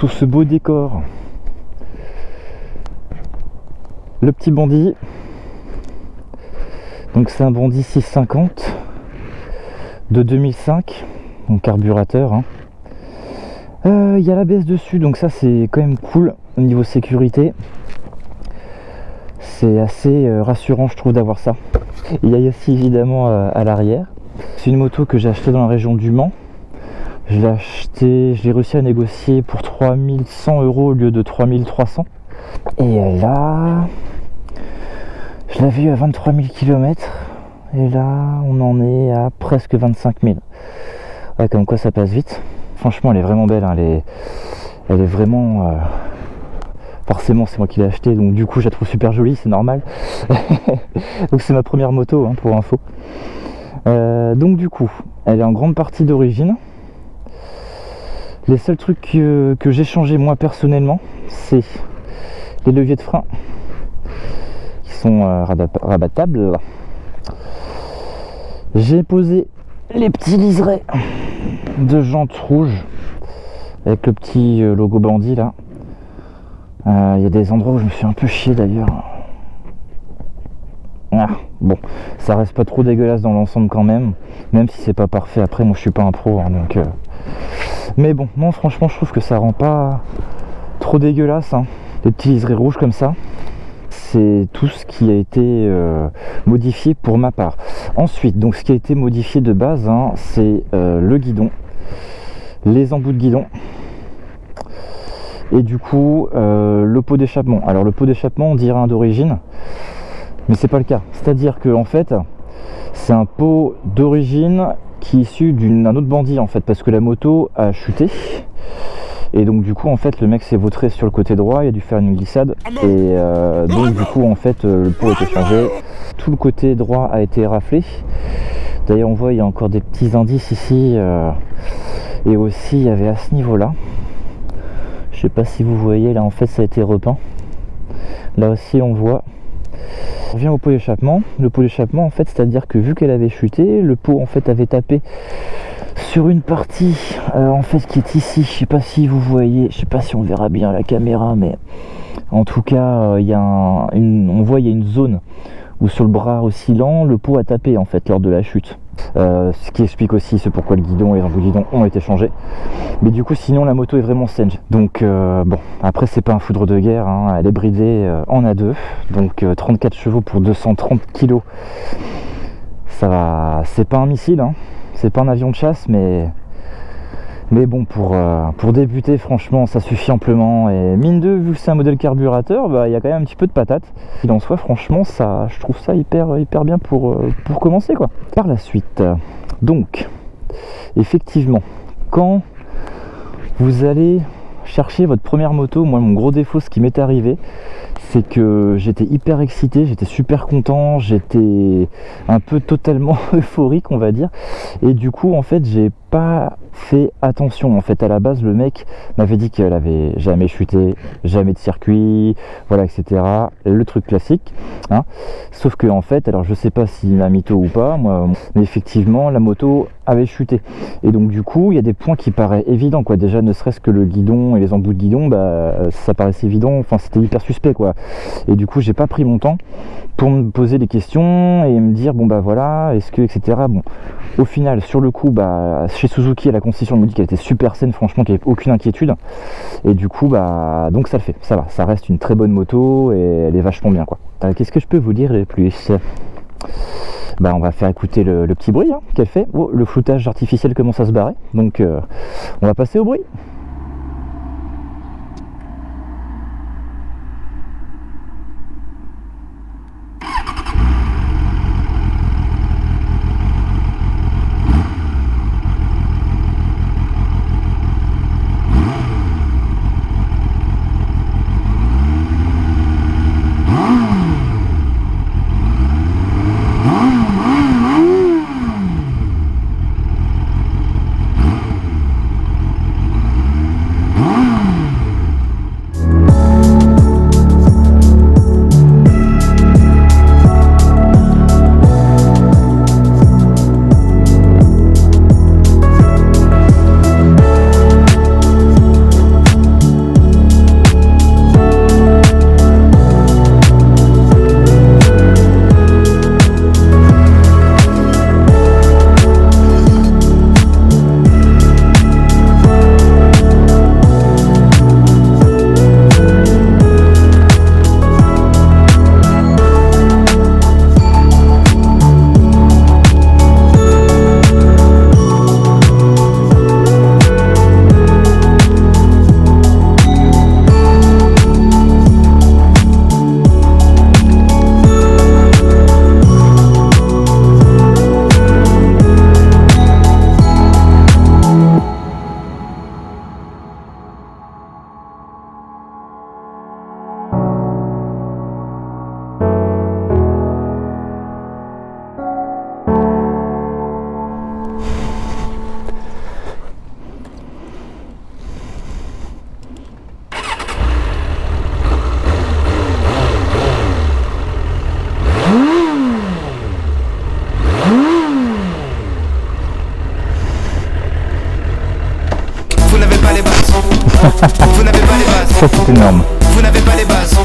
sous ce beau décor. Le petit bandit. Donc c'est un bandit 650 de 2005, donc carburateur. Il y a l'ABS dessus, donc ça c'est quand même cool au niveau sécurité. C'est assez rassurant, je trouve, d'avoir ça. Il y a aussi évidemment à l'arrière. C'est une moto que j'ai achetée dans la région du Mans. Je l'ai réussi à négocier pour 3100 € au lieu de 3300. Et là, je l'avais eu à 23 000 km. Et là, on en est à presque 25 000. Ouais, comme quoi ça passe vite. Franchement, elle est vraiment belle. Hein. Elle est vraiment... Forcément, c'est moi qui l'ai achetée, donc du coup, je la trouve super jolie, c'est normal. Donc c'est ma première moto, hein, pour info. Donc du coup, elle est en grande partie d'origine. Les seuls trucs que j'ai changé moi personnellement, c'est les leviers de frein qui sont rabattables. J'ai posé les petits liserés de jantes rouges avec le petit logo bandit là. Il y a des endroits où je me suis un peu chié d'ailleurs. Bon, ça reste pas trop dégueulasse dans l'ensemble quand même si c'est pas parfait. Après, moi je suis pas un pro, hein, donc mais bon, non, franchement, je trouve que ça rend pas trop dégueulasse, hein. Les petits liserés rouges comme ça, c'est tout ce qui a été modifié pour ma part. Ensuite, donc ce qui a été modifié de base, hein, c'est le guidon, les embouts de guidon. Et du coup, le pot d'échappement. Alors le pot d'échappement, on dirait un d'origine, mais c'est pas le cas. C'est-à-dire que en fait, c'est un pot d'origine qui est issu d'un autre bandit en fait, parce que la moto a chuté. Et donc du coup, en fait, le mec s'est vautré sur le côté droit, il a dû faire une glissade. Et donc du coup, en fait, le pot a été changé. Tout le côté droit a été raflé. D'ailleurs, on voit, il y a encore des petits indices ici. Et aussi, il y avait à ce niveau-là. Je sais pas si vous voyez, là en fait ça a été repeint. Là aussi on voit. On revient au pot d'échappement. Le pot d'échappement en fait, c'est-à-dire que vu qu'elle avait chuté, le pot en fait avait tapé sur une partie en fait qui est ici. Je sais pas si vous voyez, je sais pas si on verra bien à la caméra, mais en tout cas il y a on voit il y a une zone où sur le bras oscillant, le pot a tapé en fait lors de la chute. Ce qui explique aussi ce pourquoi le guidon et les embouts de guidon ont été changés. Mais du coup, sinon la moto est vraiment saine. Donc bon, après c'est pas un foudre de guerre, hein. Elle est bridée en A2, donc 34 chevaux pour 230 kg. Ça va, c'est pas un missile, hein. C'est pas un avion de chasse, mais bon, pour débuter, franchement, ça suffit amplement. Et mine de, vu que c'est un modèle carburateur, bah, il y a quand même un petit peu de patate. Il en soit, franchement, ça, je trouve ça hyper bien pour commencer, quoi. Par la suite, donc, effectivement, quand vous allez chercher votre première moto, moi, mon gros défaut, ce qui m'est arrivé, c'est que j'étais hyper excité, j'étais super content, j'étais un peu totalement euphorique, on va dire. Et du coup, en fait, j'ai pas fait attention. En fait, à la base, le mec m'avait dit qu'elle avait jamais chuté, jamais de circuit, voilà, etc. Le truc classique, hein. Sauf que en fait, alors je sais pas s'il m'a mytho ou pas, moi, mais effectivement, la moto avait chuté. Et donc du coup, il y a des points qui paraissent évidents, quoi. Déjà, ne serait-ce que le guidon et les embouts de guidon, bah, ça paraissait évident. Enfin, c'était hyper suspect, quoi. Et du coup, j'ai pas pris mon temps pour me poser des questions et me dire bon bah voilà, est-ce que, etc. Bon, au final, sur le coup, bah, chez Suzuki, à la concession, elle me dit qu'elle était super saine, franchement, qu'il n'y avait aucune inquiétude. Et du coup, bah, donc ça le fait, ça va, ça reste une très bonne moto et elle est vachement bien, quoi. Qu'est-ce que je peux vous dire de plus? Bah, on va faire écouter le petit bruit, hein, qu'elle fait. Oh, le floutage artificiel commence à se barrer, donc on va passer au bruit. Vous n'avez pas les bases. Ça c'est énorme. Vous n'avez pas les bases.